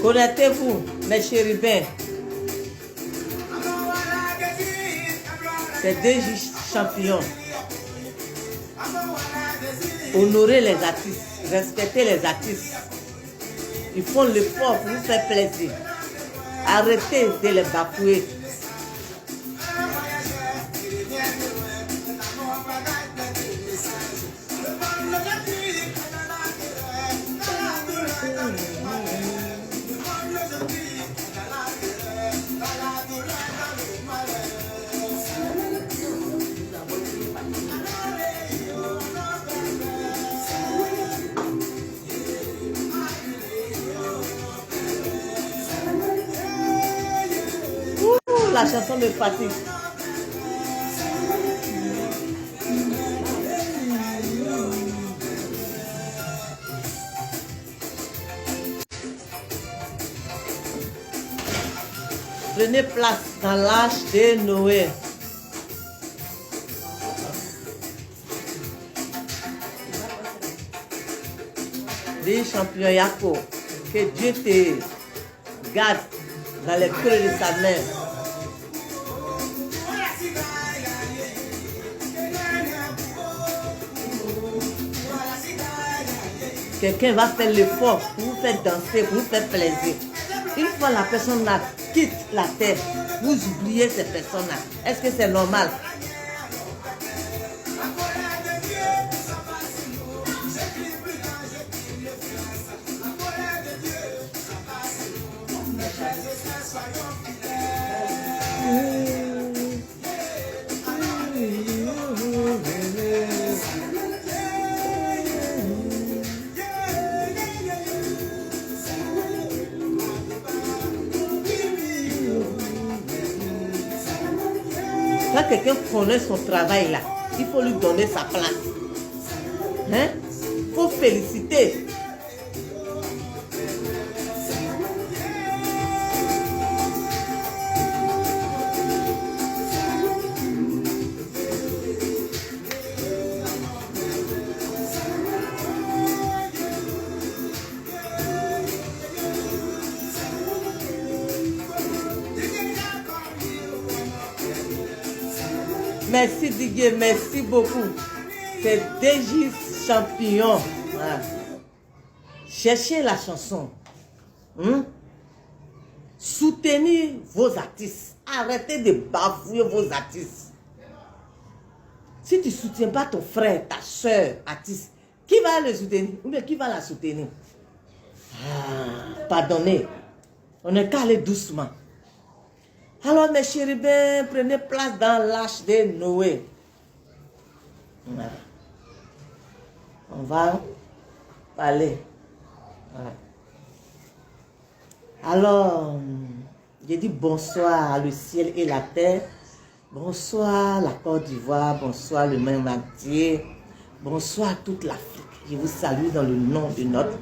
Connectez-vous, mes chérubins. C'est deux champions. Honorez les artistes, respectez les artistes. Ils font l'effort pour vous faire plaisir. Arrêtez de les bafouer. La chanson me fatigue. Prenez place dans l'âge de Noé. Dis champion Yako, que Dieu te garde dans les creux de sa main. Quelqu'un va faire l'effort pour vous faire danser, pour vous faire plaisir. Une fois la personne là quitte la terre, vous oubliez cette personne-là. Est-ce que c'est normal? Quand quelqu'un connaît son travail là, il faut lui donner sa place. Hein? Il faut féliciter. Merci Didier, merci beaucoup. C'est DJ Champion. Voilà. Cherchez la chanson. Soutenez vos artistes. Arrêtez de bafouer vos artistes. Si tu ne soutiens pas ton frère, ta soeur, artiste, qui va le soutenir? Ou bien qui va la soutenir? Pardonnez. On n'est qu'à aller doucement. Alors mes chérubins, prenez place dans l'âge de Noé. Voilà. On va parler. Voilà. Alors, j'ai dit bonsoir le ciel et la terre. Bonsoir la Côte d'Ivoire. Bonsoir le monde entier. Bonsoir toute l'Afrique. Je vous salue dans le nom de notre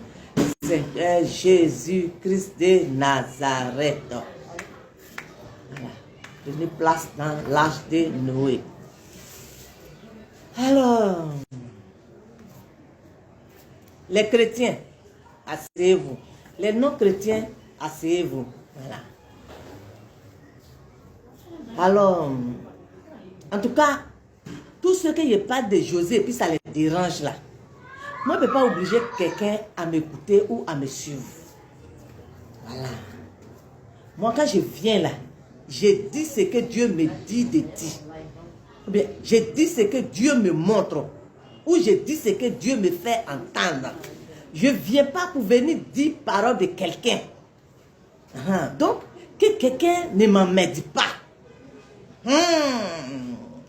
Seigneur Jésus-Christ de Nazareth. Voilà. Prenez place dans l'âge de Noé. Alors, les chrétiens, asseyez-vous. Les non-chrétiens, asseyez-vous. Voilà. Alors, en tout cas, tout ce qui n'est pas de José, puis ça les dérange là. Moi, je ne peux pas obliger quelqu'un à m'écouter ou à me suivre. Voilà. Moi, quand je viens là, je dis ce que Dieu me dit de dire. Ou bien, je dis ce que Dieu me montre. Ou je dis ce que Dieu me fait entendre. Je ne viens pas pour venir dire parole de quelqu'un. Donc, que quelqu'un ne m'emmerde pas.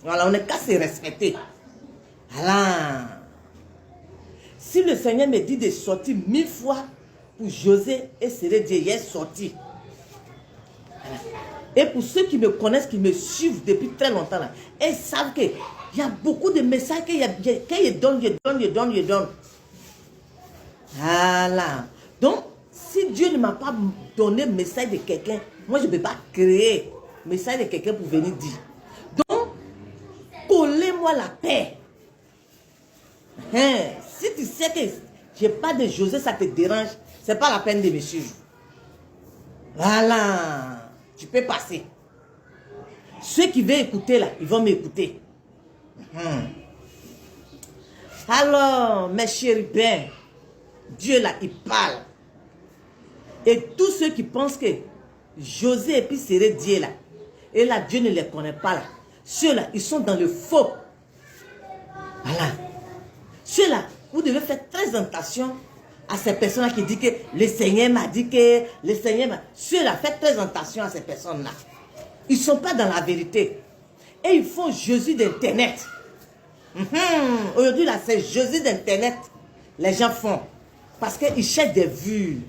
Voilà, on n'est qu'à se respecter. Voilà. Si le Seigneur me dit de sortir 1000 fois pour José et serait Dieu, il est sorti. Voilà. Et pour ceux qui me connaissent, qui me suivent depuis très longtemps, là, ils savent qu'il y a beaucoup de messages qu'il donne. Voilà. Donc, si Dieu ne m'a pas donné le message de quelqu'un, moi je ne peux pas créer le message de quelqu'un pour venir dire. Donc, collez-moi la paix. Si tu sais que je n'ai pas de José, ça te dérange, ce n'est pas la peine de me suivre. Voilà. Tu peux passer. Ceux qui veulent écouter là, ils vont m'écouter. Alors, mes chéris, ben, Dieu là, il parle. Et tous ceux qui pensent que José et puis Séré Dieu là, et là, Dieu ne les connaît pas là. Ceux-là, ils sont dans le faux. Voilà. Ceux-là, vous devez faire très attention à ces personnes-là qui disent que le Seigneur m'a dit que le Seigneur m'a... Ceux-là, faites très attention à ces personnes-là. Ils ne sont pas dans la vérité. Et ils font Jésus d'Internet. Aujourd'hui, là, c'est Jésus d'Internet. Les gens font. Parce qu'ils cherchent des vues.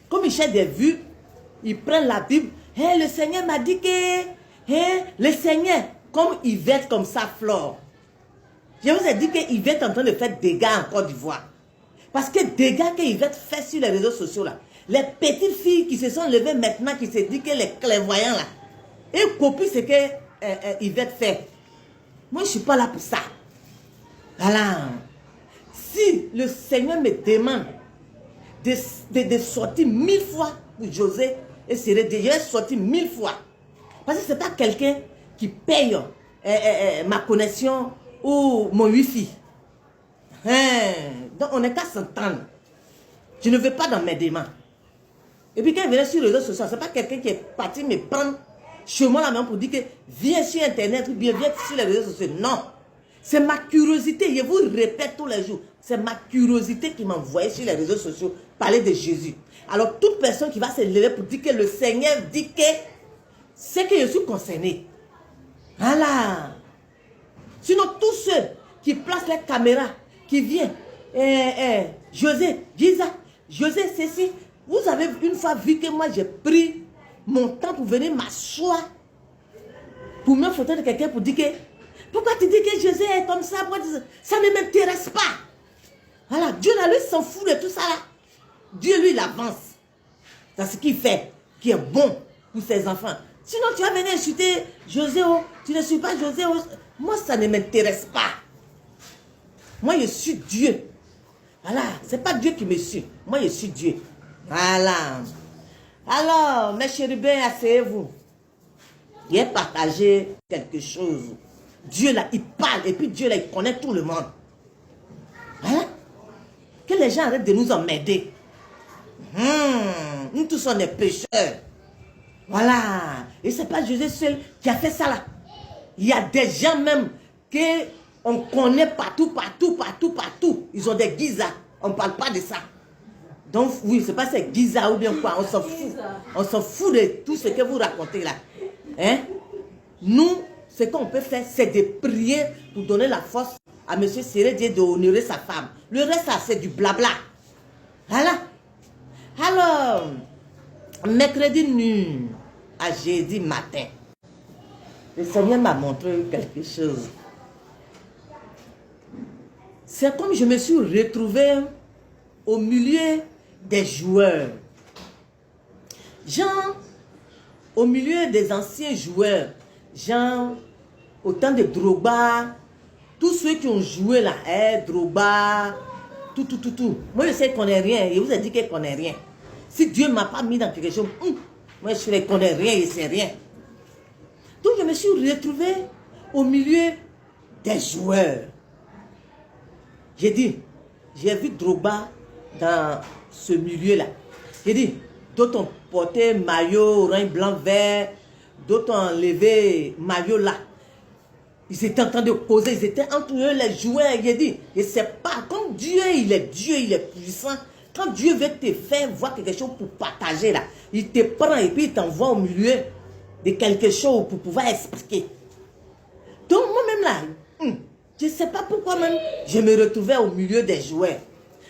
Comme ils cherchent des vues, ils prennent la Bible. Hey, le Seigneur m'a dit que... Hey, le Seigneur, comme Yvette comme ça, Flore. Je vous ai dit que Yvette est en train de faire des dégâts en Côte d'Ivoire. Parce que dégâts que Yvette fait sur les réseaux sociaux, là. Les petites filles qui se sont levées maintenant, qui se disent que les clairvoyants, là, et copient ce que Yvette fait. Moi, je ne suis pas là pour ça. Voilà. Si le Seigneur me demande de sortir 1000 fois pour José et Séré, je vais sortir 1000 fois. Parce que ce n'est pas quelqu'un qui paye ma connexion ou mon wifi. Donc on n'est qu'à s'entendre. Je ne veux pas dans mes demandes. Et puis quand il venait sur les réseaux sociaux, ce n'est pas quelqu'un qui est parti me prendre chez moi la main pour dire que viens sur Internet ou bien viens sur les réseaux sociaux. Non. C'est ma curiosité. Je vous répète tous les jours. C'est ma curiosité qui m'a envoyé sur les réseaux sociaux parler de Jésus. Alors toute personne qui va se lever pour dire que le Seigneur dit que c'est que je suis concerné. Voilà. Sinon tous ceux qui placent les caméras, qui viennent, José, Giza, José, ceci, vous avez une fois vu que moi j'ai pris mon temps pour venir m'asseoir pour me photo de quelqu'un pour dire que pourquoi tu dis que José est comme ça, ça ne m'intéresse pas. Voilà, Dieu là, lui s'en fout de tout ça là. Dieu lui il avance dans ce qu'il fait, qui est bon pour ses enfants. Sinon tu vas venir insulter José, oh, tu ne suis pas José, oh. Moi ça ne m'intéresse pas. Moi je suis Dieu. Voilà, c'est pas Dieu qui me suit. Moi je suis Dieu. Voilà. Alors, mes chérubins, asseyez-vous. Il a partagé quelque chose. Dieu là, il parle et puis Dieu là, il connaît tout le monde. Hein? Que les gens arrêtent de nous emmerder. Nous tous sommes des pécheurs. Voilà. Et c'est pas Jésus seul qui a fait ça là. Il y a des gens même qu'on connaît partout. Ils ont des guisas. On ne parle pas de ça. Donc, oui, c'est pas c'est guisa ou bien quoi. On s'en fout. On s'en fout de tout ce que vous racontez là. Hein? Nous, ce qu'on peut faire, c'est de prier pour donner la force à M. Séré Dieu d'honorer sa femme. Le reste, ça, c'est du blabla. Voilà. Alors, mercredi nuit à jeudi matin, le Seigneur m'a montré quelque chose. C'est comme je me suis retrouvé au milieu des joueurs. Genre, au milieu des anciens joueurs, genre, au temps de Drogba, tous ceux qui ont joué là, Drogba, tout. Moi, je sais qu'on n'est rien. Je vous ai dit qu'il connaît rien. Si Dieu ne m'a pas mis dans quelque chose, moi, je ne connais rien, je ne sais rien. Donc, je me suis retrouvé au milieu des joueurs. J'ai dit, j'ai vu Drogba dans ce milieu-là. J'ai dit, d'autres ont porté maillot orange, blanc, vert, d'autres ont enlevé maillot là. Ils étaient en train de causer, ils étaient entre eux les joueurs. J'ai dit, je ne sais pas, comme Dieu, il est puissant. Quand Dieu veut te faire voir quelque chose pour partager là, il te prend et puis il t'envoie au milieu de quelque chose pour pouvoir expliquer. Donc moi-même là, je ne sais pas pourquoi même je me retrouvais au milieu des joueurs.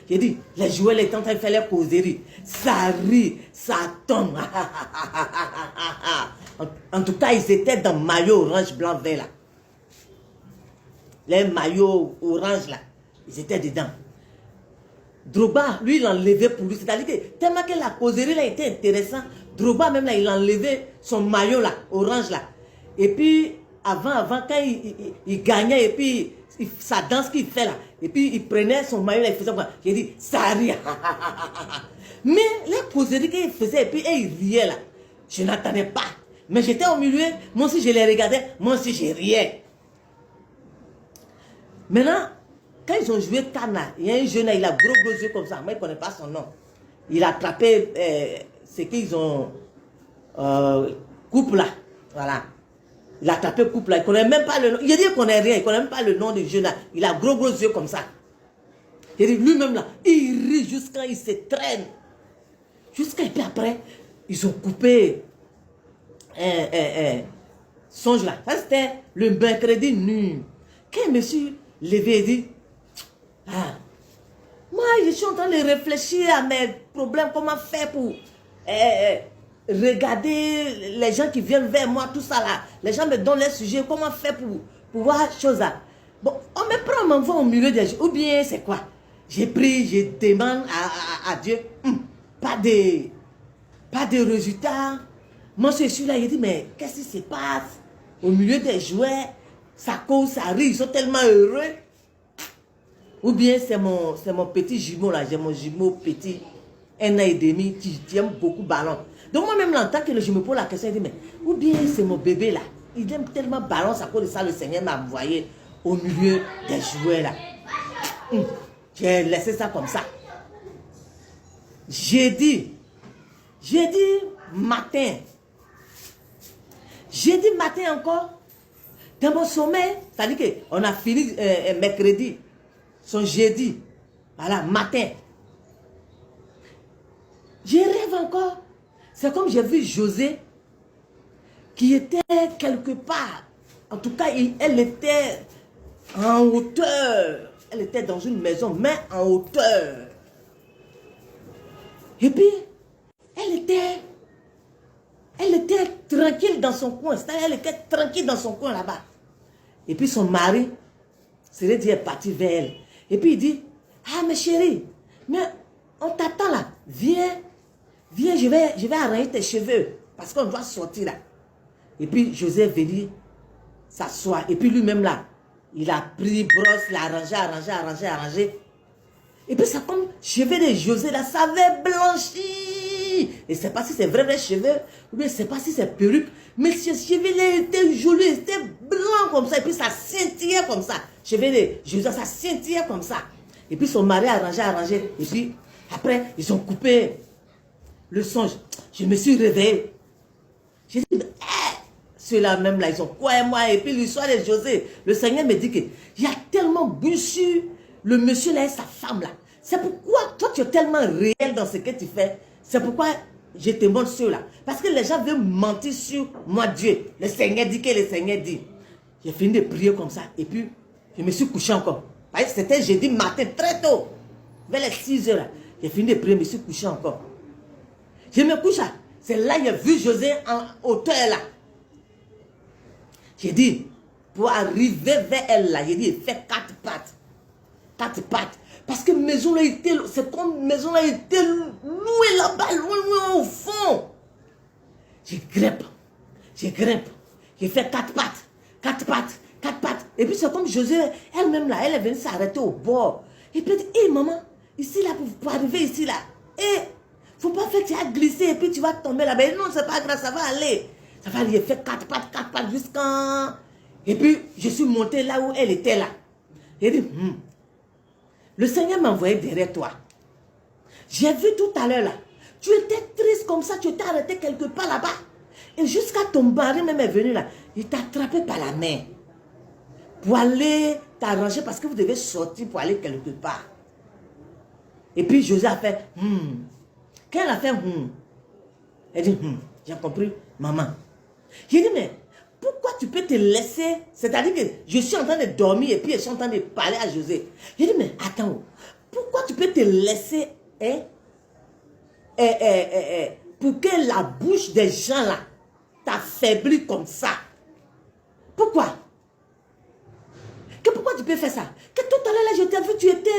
J'ai dit, les joueurs étaient en train de faire les causeries. Ça rit, ça tombe. En tout cas, ils étaient dans maillot orange, blanc, vert là. Les maillots orange là, ils étaient dedans. Drogba, lui, il a enlevé pour lui. C'est-à-dire que tellement que la causerie là était intéressante, Drogba même là, il a enlevé son maillot là, orange là. Et puis, avant, quand il gagnait et puis sa danse qu'il fait là, Et puis, il prenait son maillot, il faisait quoi? J'ai dit, ça rit. Mais les causeries qu'il faisait, et puis il riait là. Je n'attendais pas. Mais j'étais au milieu, moi aussi je les regardais, moi aussi je riais. Maintenant, quand ils ont joué Cana, il y a un jeune là, il a gros yeux comme ça, moi je ne connais pas son nom. Il a attrapé ce qu'ils ont coupe là, voilà. Il a attrapé coupe là, il ne connaît même pas le nom. Il a dit qu'il ne connaît rien, il ne connaît même pas le nom du jeune là. Il a gros yeux comme ça. Il dit lui-même là, il rit jusqu'à il se traîne. Jusqu'à et puis après, ils ont coupé songe là. Ça c'était le mercredi nuit. Quand je me suis levé et dit, ah, moi je suis en train de réfléchir à mes problèmes, comment faire pour regarder les gens qui viennent vers moi, tout ça là. Les gens me donnent les sujets, comment faire pour voir chose là. Bon, on me prend, on m'envoie au milieu des gens. Ou bien c'est quoi? J'ai pris, je demande à Dieu, pas de résultats. Moi, je suis là, il dit, mais qu'est-ce qui se passe? Au milieu des jouets, ça cause, ça rit, ils sont tellement heureux. Ou bien c'est mon petit jumeau là, j'ai mon jumeau petit, 1 an et demi, qui aime beaucoup ballon. Donc moi-même, en tant que je me pose la question, je dis, mais ou bien c'est mon bébé là, il aime tellement ballon, à cause de ça, le Seigneur m'a envoyé au milieu des jouets là. J'ai laissé ça comme ça. J'ai dit matin encore, dans mon sommeil, c'est-à-dire qu'on a fini mercredi, son jeudi, voilà, matin. Je rêve encore. C'est comme j'ai vu José, qui était quelque part. En tout cas, elle était en hauteur. Elle était dans une maison, mais en hauteur. Et puis, elle était tranquille dans son coin. Elle était tranquille dans son coin là-bas. Et puis son mari, c'est dit, est parti vers elle. Et puis il dit, ah mais chérie, mais on t'attend là. Viens, je vais arranger tes cheveux. Parce qu'on doit sortir là. Et puis Joseph venait s'asseoir. Et puis lui-même là, il a pris brosse, il a arrangé. Et puis ça comme cheveux de José là, ça avait blanchi. Et c'est pas si c'est vrai cheveux, ou bien c'est pas si c'est perruque, mais ses cheveux là étaient jolis, c'était blanc comme ça, et puis ça scintillait comme ça. Cheveux de José, ça scintillait comme ça. Et puis son mari a arrangé, et puis après ils ont coupé le songe. Je me suis réveillé. J'ai dit, ceux-là même là, ils ont quoi et moi, et puis l'histoire de José, le Seigneur me dit qu'il y a tellement bouchu le monsieur là et sa femme là. C'est pourquoi toi tu es tellement réel dans ce que tu fais. C'est pourquoi je te montre ceux-là. Parce que les gens veulent mentir sur moi, Dieu. Le Seigneur dit que le Seigneur dit. J'ai fini de prier comme ça. Et puis, je me suis couché encore. C'était jeudi matin, très tôt. Vers les 6 heures là. J'ai fini de prier, je me suis couché encore. Je me couche là. C'est là que j'ai vu José en hauteur là. J'ai dit, pour arriver vers elle là, j'ai dit, il fait 4 pattes. 4 pattes. Parce que maison là était, c'est comme maison là était louée là-bas, loin au fond. Je grimpe. J'ai fait 4 pattes. 4 pattes. 4 pattes. Et puis c'est comme José, elle-même là, elle est venue s'arrêter au bord. Et puis elle dit, hé maman, ici là, pour arriver ici là, faut pas faire que tu as glissé et puis tu vas tomber là-bas. Non, c'est pas grave, ça va aller. Ça va aller, fait 4 pattes jusqu'en... Et puis je suis monté là où elle était là. J'ai dit, le Seigneur m'a envoyé derrière toi. J'ai vu tout à l'heure là. Tu étais triste comme ça, tu étais arrêté quelque part là-bas. Et jusqu'à ton mari même est venu là. Il t'a attrapé par la main. Pour aller t'arranger parce que vous devez sortir pour aller quelque part. Et puis José a fait Quand elle a fait elle dit j'ai compris, maman. J'ai dit, mais pourquoi tu peux te laisser? C'est-à-dire que je suis en train de dormir et puis je suis en train de parler à José. J'ai dit, mais attends, pourquoi tu peux te laisser pour que la bouche des gens là t'affaiblit comme ça? Pourquoi? Pourquoi tu peux faire ça? Que tout à l'heure là, je t'ai vu, tu étais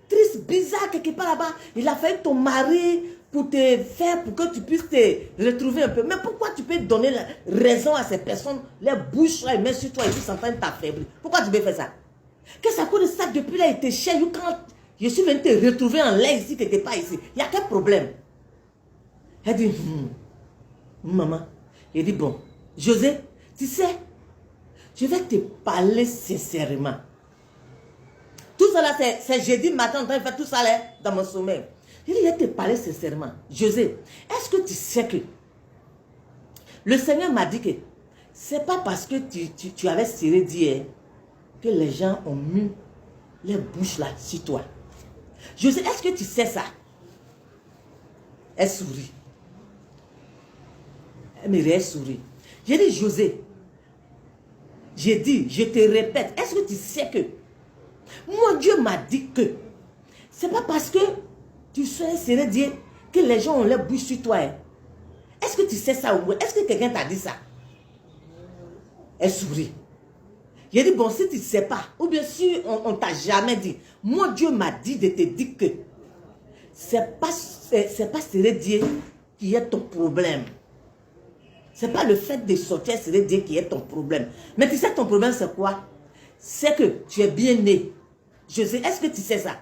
triste, bizarre quelque part là-bas. Il a fallu ton mari pour te faire, pour que tu puisses te retrouver un peu. Mais pourquoi tu peux donner raison à ces personnes, les bouches là, et mettre sur toi et puis s'entendre t'affaiblir? Pourquoi tu peux faire ça? Que ça coûte ça depuis là, il était cher. Quand je suis venu te retrouver en l'air ici, tu n'étais pas ici. Il y a quel problème? Elle dit, maman. Il dit, bon, José, tu sais, je vais te parler sincèrement. Tout ça là, c'est jeudi matin, je fais tout ça là dans mon sommeil. Il dit, je vais te parler sincèrement. José, est-ce que tu sais que le Seigneur m'a dit que c'est pas parce que tu avais serré d'hier que les gens ont mis les bouches là sur toi. José, est-ce que tu sais ça? Elle sourit. Elle me sourit. J'ai dit, José, j'ai dit, je te répète, est-ce que tu sais que moi, Dieu m'a dit que c'est pas parce que tu sois serré d'hier que les gens ont les bouches sur toi. Hein? Est-ce que tu sais ça ou est-ce que quelqu'un t'a dit ça? Elle sourit. J'ai dit, bon, si tu ne sais pas, ou bien si on ne t'a jamais dit, moi, Dieu m'a dit de te dire que c'est pas serré d'hier qui est ton problème. C'est pas le fait de sortir serré d'hier qui est ton problème. Mais tu sais ton problème c'est quoi? C'est que tu es bien né. José, est-ce que tu sais ça?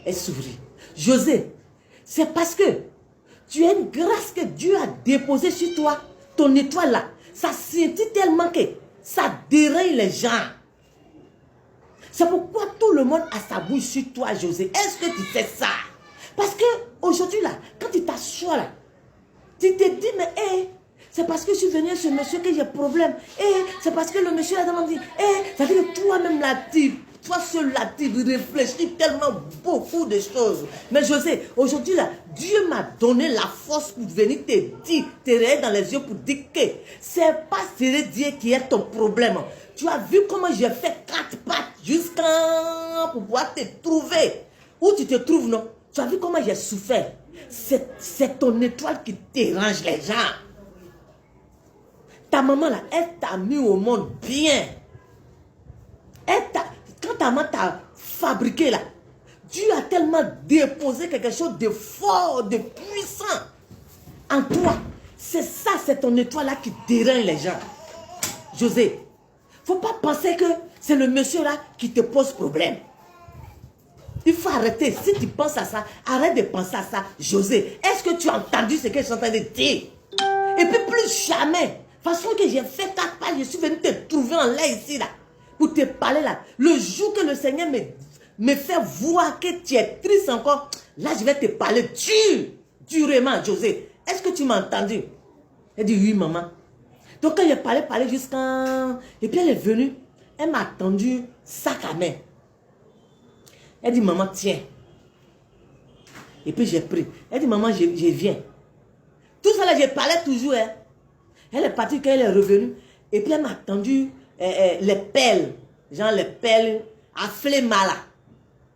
Elle sourit. José, c'est parce que tu as une grâce que Dieu a déposée sur toi. Ton étoile là, ça sentit tellement que ça dérange les gens. C'est pourquoi tout le monde a sa bouche sur toi, José. Est-ce que tu sais ça? Parce que aujourd'hui là, quand tu t'assois là, tu te dis, mais c'est parce que je suis venu à ce monsieur que j'ai problème. C'est parce que le monsieur a demandé. Ça veut dire que toi-même là, toi seul là, tu réfléchis tellement beaucoup de choses. Mais José, aujourd'hui là, Dieu m'a donné la force pour venir te dire, te regarder dans les yeux pour dire que c'est pas Dieu qui est ton problème. Tu as vu comment j'ai fait 4 pattes jusqu'à pour pouvoir te trouver. Où tu te trouves, non? Tu as vu comment j'ai souffert. C'est ton étoile qui dérange les gens. Ta maman là, elle t'a mis au monde bien. Quand ta maman t'a fabriqué là, Dieu a tellement déposé quelque chose de fort, de puissant en toi. C'est ça, c'est ton étoile là qui dérange les gens. José, il ne faut pas penser que c'est le monsieur là qui te pose problème. Il faut arrêter. Si tu penses à ça, arrête de penser à ça. José, est-ce que tu as entendu ce que je suis en train de dire? Et puis plus jamais. De toute façon que j'ai fait 4 pas, je suis venu te trouver en l'air ici là. Pour te parler là. Le jour que le Seigneur me fait voir que tu es triste encore, là je vais te parler durement, José. Est-ce que tu m'as entendu? Elle dit oui maman. Donc quand j'ai parlé jusqu'à... Et puis elle est venue, elle m'a tendu sac à main. Elle dit maman tiens. Et puis j'ai pris. Elle dit maman je viens. Tout ça là je parlais toujours. Hein. Elle est partie quand elle est revenue. Et puis elle m'a tendu les pelles. Genre les pelles à fléma là.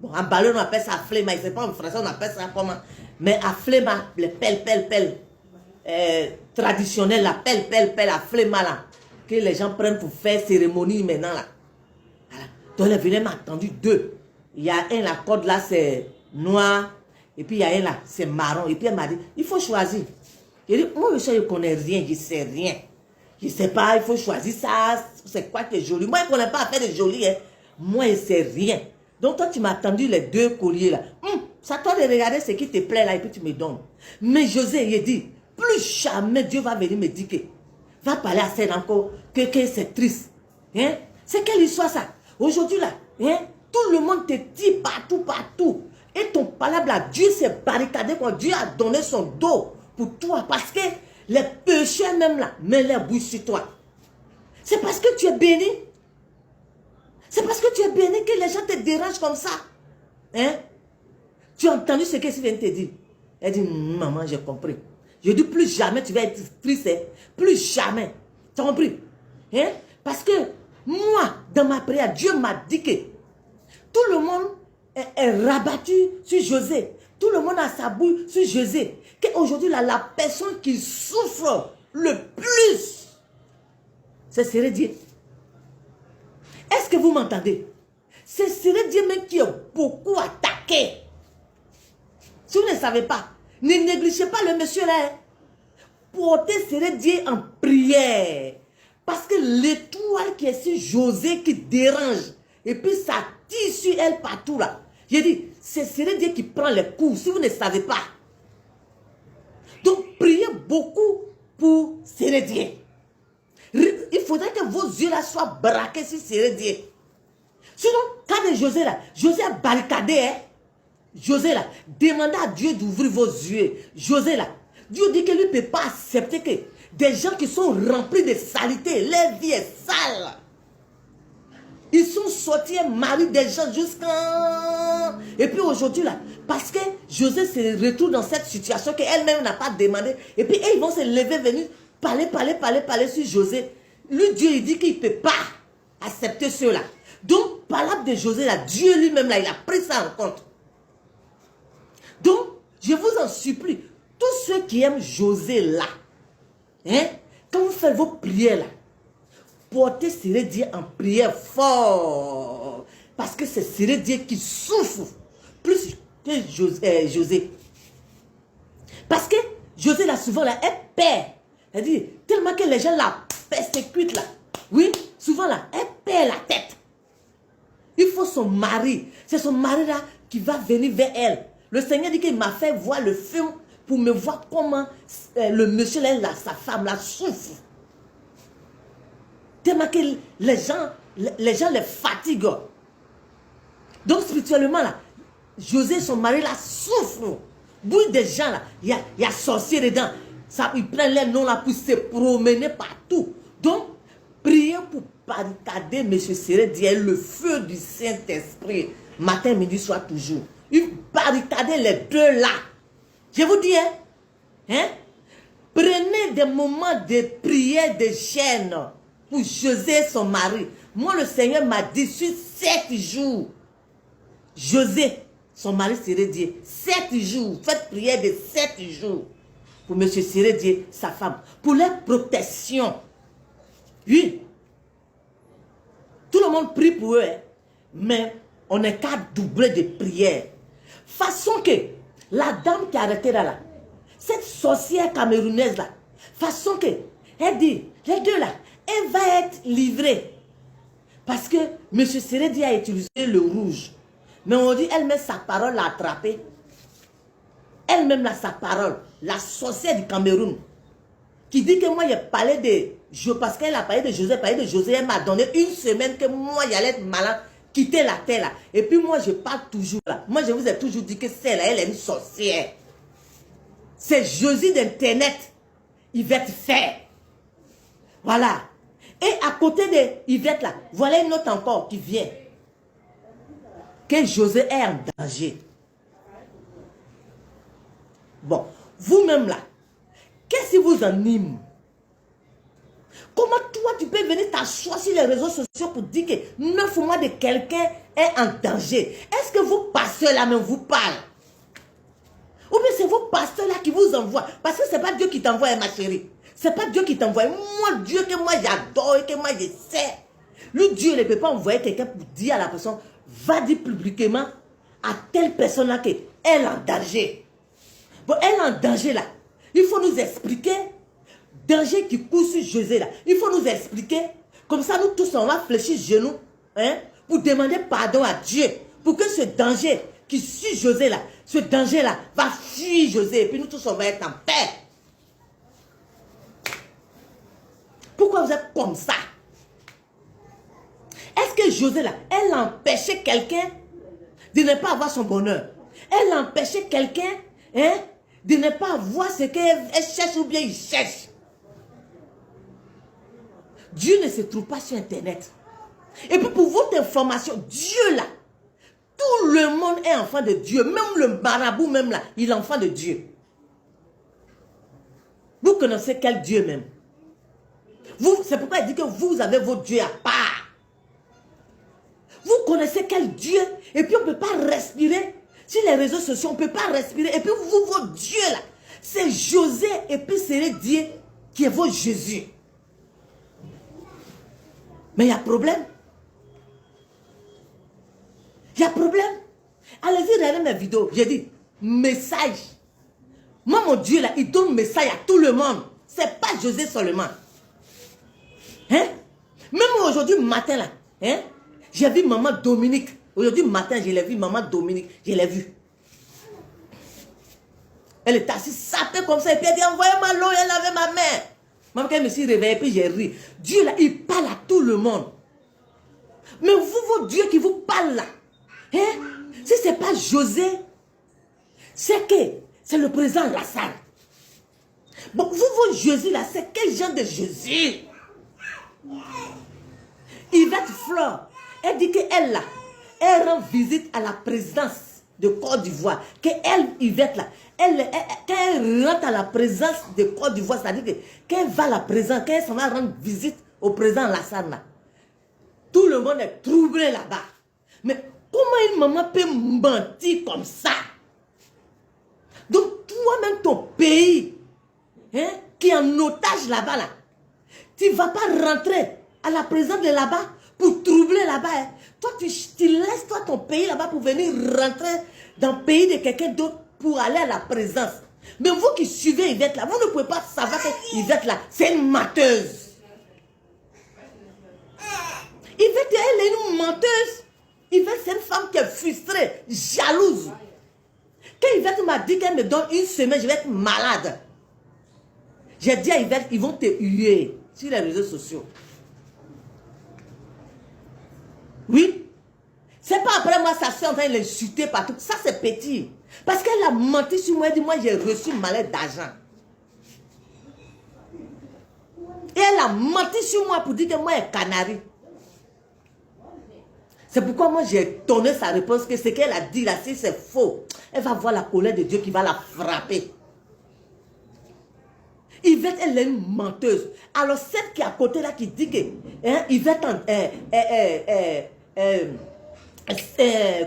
Bon, en ballon on appelle ça fléma. Je ne sais pas en français on appelle ça comment. Mais à fléma, les pelles. Traditionnelles, la pelle à fléma là. Que les gens prennent pour faire cérémonie maintenant là. Voilà. Donc elle est venue, elle m'a tendu 2. Il y a un, la corde là c'est noir. Et puis il y a un là, c'est marron. Et puis elle m'a dit, il faut choisir. J'ai dit, moi je ne connais rien, je ne sais rien. Je ne sais pas, il faut choisir ça. C'est quoi qui est joli? Moi je ne connais pas à faire de joli. Hein. Moi je ne sais rien. Donc toi tu m'as tendu les 2 colliers là. Ça toi de regarder ce qui te plaît là et puis tu me donnes. Mais José, il dit, plus jamais Dieu va venir me dire que va parler à celle encore que c'est triste. Hein? C'est quelle histoire ça? Aujourd'hui là, hein? Tout le monde te dit partout. Et ton palabre là, Dieu s'est barricadé quand Dieu a donné son dos pour toi. Parce que les péchés même là, mets les bouches sur toi. C'est parce que tu es béni. C'est parce que tu es béni que les gens te dérangent comme ça. Hein? Tu as entendu ce que je viens de te dire? Elle dit, maman, j'ai compris. Je dis, plus jamais tu vas être triste. Hein? Plus jamais. Tu as compris? Hein? Parce que moi, dans ma prière, Dieu m'a dit que tout le monde est rabattu sur José. Tout le monde a sa bouille sur José. Qu'aujourd'hui, la personne qui souffre le plus, c'est Dieu. Est-ce que vous m'entendez? C'est Dieu même qui est beaucoup attaqué. Si vous ne savez pas, ne négligez pas le monsieur là. Portez Dieu en prière. Parce que l'étoile qui est sur José qui dérange, Et puis ça tire sur elle partout là. J'ai dit, c'est Dieu qui prend les coups, si vous ne savez pas. Donc, priez beaucoup pour Dieu. Il faudrait que vos yeux là soient braqués sur Dieu. Sinon, quand José là, José a barricadé, hein? José là, demandez à Dieu d'ouvrir vos yeux. José là, Dieu dit qu'il ne peut pas accepter que des gens qui sont remplis de saleté, leur vie est sale. Ils sont sortis et marient des gens jusqu'à... Et puis aujourd'hui là, parce que José se retrouve dans cette situation qu'elle-même n'a pas demandé. Et puis ils vont se lever, venir parler sur José. Lui, Dieu, il dit qu'il ne peut pas accepter cela. Donc, parole de José là, Dieu lui-même là, il a pris ça en compte. Donc, je vous en supplie, tous ceux qui aiment José là, hein, quand vous faites vos prières là, portez Dieu en prière fort. Parce que c'est Dieu qui souffre plus que José. Parce que José là, souvent là, elle perd. Elle dit, tellement que les gens la persécutent là. Oui, souvent là, elle perd la tête. Il faut son mari. C'est son mari là qui va venir vers elle. Le Seigneur dit qu'il m'a fait voir le film pour me voir comment le monsieur là, sa femme là souffre. Tellement que les gens les fatiguent. Donc spirituellement là, José, son mari là, souffre. Beaucoup de gens là, il y a sorcier dedans. Ça, ils prennent les noms là pour se promener partout. Donc, priez pour barricader M. Dieu, le feu du Saint-Esprit. Matin, midi, soir, toujours. Il barricadez les deux là. Je vous dis, hein? Prenez des moments de prière, de gêne pour José, son mari. Moi, le Seigneur m'a dit sur 7 jours. José, son mari serait Dieu. 7 jours. Faites prière de 7 jours. Pour M. Dieu, sa femme. Pour leur protection. Oui. Tout le monde prie pour eux. Hein? Mais on n'est qu'à doubler de prières. Façon que la dame qui a arrêté là, cette sorcière camerounaise là, façon que, elle dit, les deux là, elle va être livrée. Parce que M. Seredi a utilisé le rouge. Mais on dit, elle met sa parole à attraper. Elle-même là, sa parole, la sorcière du Cameroun, qui dit que moi, j'ai parlé de... Parce qu'elle a parlé de José, elle m'a donné une semaine que moi, j'allais être malade, quitter la terre là. Et puis moi, je parle toujours là. Moi, je vous ai toujours dit que celle-là, elle est une sorcière. C'est Josie d'Internet. Yvette Fer. Voilà. Et à côté de Yvette là, voilà une autre encore qui vient. Que José est en danger. Bon, vous-même là, qu'est-ce qui vous anime? Comment toi tu peux venir t'asseoir sur les réseaux sociaux pour dire que 9 mois de quelqu'un est en danger? Est-ce que vos pasteurs là même vous parlent? Ou bien c'est vos pasteurs là qui vous envoient? Parce que ce n'est pas Dieu qui t'envoie, ma chérie. Ce n'est pas Dieu qui t'envoie. Moi, Dieu que moi j'adore et que moi je sais. Le Dieu ne peut pas envoyer quelqu'un pour dire à la personne, va dire publiquement à telle personne là qu'elle est en danger. Bon, elle est en danger là. Il faut nous expliquer. Danger qui court sur José là. Il faut nous expliquer. Comme ça, nous tous, on va fléchir genoux. Hein, pour demander pardon à Dieu. Pour que ce danger qui suit José là, ce danger là, va fuir José. Et puis nous tous, on va être en paix. Pourquoi vous êtes comme ça? Est-ce que José là, elle empêchait quelqu'un de ne pas avoir son bonheur? Elle empêchait quelqu'un, hein, de ne pas avoir ce qu'elle cherche ou bien il cherche. Dieu ne se trouve pas sur Internet. Et puis pour votre information, Dieu là, tout le monde est enfant de Dieu. Même le marabout même là, il est enfant de Dieu. Vous connaissez quel Dieu même? C'est pourquoi il dit que vous avez votre Dieu à part. Vous connaissez quel Dieu? Et puis on ne peut pas respirer. Sur les réseaux sociaux, on ne peut pas respirer. Et puis vous, votre Dieu là, c'est José et puis c'est Dieu qui est votre Jésus. Mais il y a problème. Il y a problème. Allez-y, regardez mes vidéos. J'ai dit, message. Moi, mon Dieu là, il donne message à tout le monde. Ce n'est pas José seulement. Hein? Même aujourd'hui, matin là, hein? J'ai vu maman Dominique. Aujourd'hui matin, je l'ai vu, maman Dominique. Je l'ai vue. Elle est assise, sapée comme ça. Et puis elle dit, envoyez-moi l'eau. Elle avait ma main. Même quand je me suis réveillée, puis j'ai ri. Dieu là, il parle à tout le monde. Mais vous, vos dieux qui vous parlent là, hein? Si ce n'est pas José, c'est que c'est le président Lassane. Bon, vous, vos Jésus là, c'est quel genre de Jésus? Yvette Flore, elle dit qu'elle là, elle rend visite à la présidence de Côte d'Ivoire. Qu'elle, Yvette là, quand elle rentre à la présidence de Côte d'Ivoire, c'est-à-dire que quand elle va à la présidence, quand elle s'en va rendre visite au président Lassane là, tout le monde est troublé là-bas. Mais comment une maman peut mentir comme ça? Donc toi-même, ton pays, hein, qui est en otage là-bas, là, tu ne vas pas rentrer à la présidence de là-bas pour troubler là-bas. Hein. Toi, tu laisses toi, ton pays là-bas pour venir rentrer dans le pays de quelqu'un d'autre pour aller à la présidence. Mais vous qui suivez Yvette là, vous ne pouvez pas savoir que Yvette là, c'est une menteuse. Yvette, elle est une menteuse. Yvette, c'est une femme qui est frustrée, jalouse. Quand Yvette m'a dit qu'elle me donne une semaine, je vais être malade. J'ai dit à Yvette, ils vont te huer sur les réseaux sociaux. Oui. C'est pas après moi, sa soeur en train de l'insulter partout. Ça, c'est petit. Parce qu'elle a menti sur moi. Elle dit, moi, j'ai reçu ma lettre d'argent. Et elle a menti sur moi pour dire que moi, elle est canari. C'est pourquoi moi j'ai donné sa réponse que ce qu'elle a dit là, si c'est faux, elle va voir la colère de Dieu qui va la frapper. Yvette, elle est une menteuse. Alors celle qui est à côté là qui dit que hein, Yvette,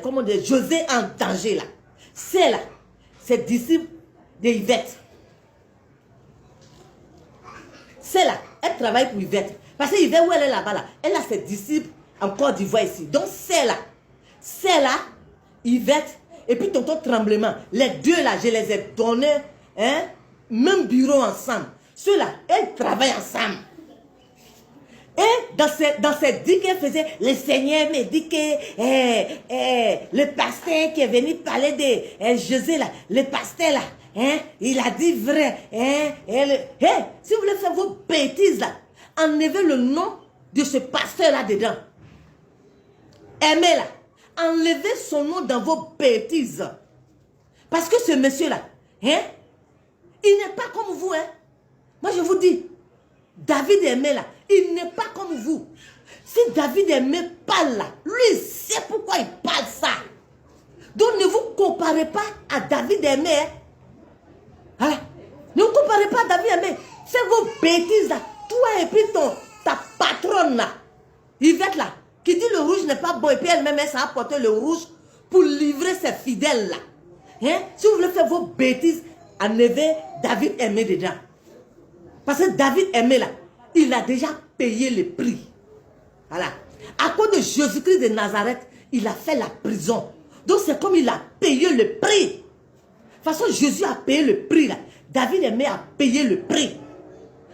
comment dire, José en danger là, c'est là, c'est disciple de Yvette. C'est là, elle travaille pour Yvette. Parce que Yvette, où elle est là-bas là, elle a ses disciples en Côte d'Ivoire ici. Donc c'est là, Yvette, et puis tonton Tremblement. Les deux là, je les ai donnés, hein, même bureau ensemble. Ceux-là, ils travaillent ensemble. Et dans ces dits qu'elle faisait, le Seigneur me dit que le pasteur qui est venu parler de José là, le pasteur là, hein, il a dit vrai. Hein, si vous voulez faire vos bêtises là, enlevez le nom de ce pasteur là dedans. Aimez là, enlevez son nom dans vos bêtises. Parce que ce monsieur-là, hein, il n'est pas comme vous. Hein. Moi, je vous dis, David Aimé là, il n'est pas comme vous. Si David Aimé parle là, lui, il sait pourquoi il parle ça. Donc, ne vous comparez pas à David Aimé. Hein. Voilà. Ne vous comparez pas à David Aimé. C'est vos bêtises là. Toi et puis ta patronne là, Yvette là, qui dit le rouge n'est pas bon et puis elle-même elle s'est apporté le rouge pour livrer ses fidèles là. Hein? Si vous voulez faire vos bêtises, enlevez David Aimé dedans. Parce que David Aimé là, il a déjà payé le prix. Voilà. À cause de Jésus-Christ de Nazareth, il a fait la prison. Donc c'est comme il a payé le prix. De toute façon, Jésus a payé le prix là. David Aimé a payé le prix.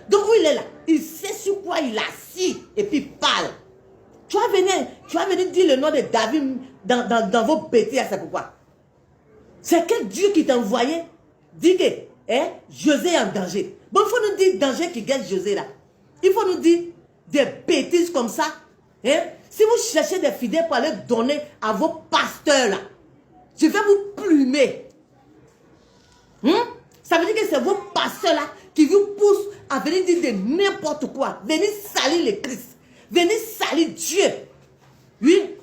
Donc où il est là, il sait sur quoi il est assis et puis il parle. Tu vas venir dire le nom de David dans vos bêtises, c'est pourquoi. C'est quel Dieu qui t'a envoyé? Dit que hein, José est en danger. Bon, il faut nous dire danger qui gagne José là. Il faut nous dire des bêtises comme ça. Hein? Si vous cherchez des fidèles pour aller donner à vos pasteurs là, je vais vous plumer. Ça veut dire que c'est vos pasteurs là qui vous poussent à venir dire de n'importe quoi. Venir salir le Christ. Venir salir Dieu. Oui.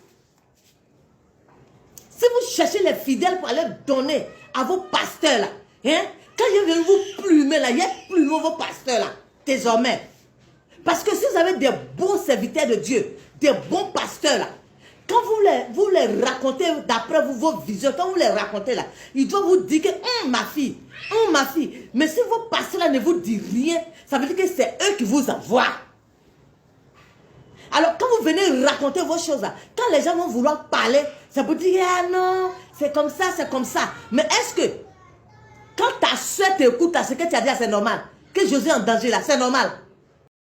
Si vous cherchez les fidèles pour aller donner à vos pasteurs là, hein, quand je viens vous plumer là, il y a plumer vos pasteurs là, désormais. Parce que si vous avez des bons serviteurs de Dieu, des bons pasteurs là, quand vous les racontez d'après vos visions, quand vous les racontez là, ils doivent vous dire que ma fille, mais si vos pasteurs là ne vous disent rien, ça veut dire que c'est eux qui vous envoient. Alors quand vous venez raconter vos choses là, quand les gens vont vouloir parler, ça vous dire ah non, c'est comme ça, c'est comme ça. Mais est-ce que quand ta soeur t'écoute à ce que tu as dit, c'est normal? Que José est en danger là, c'est normal?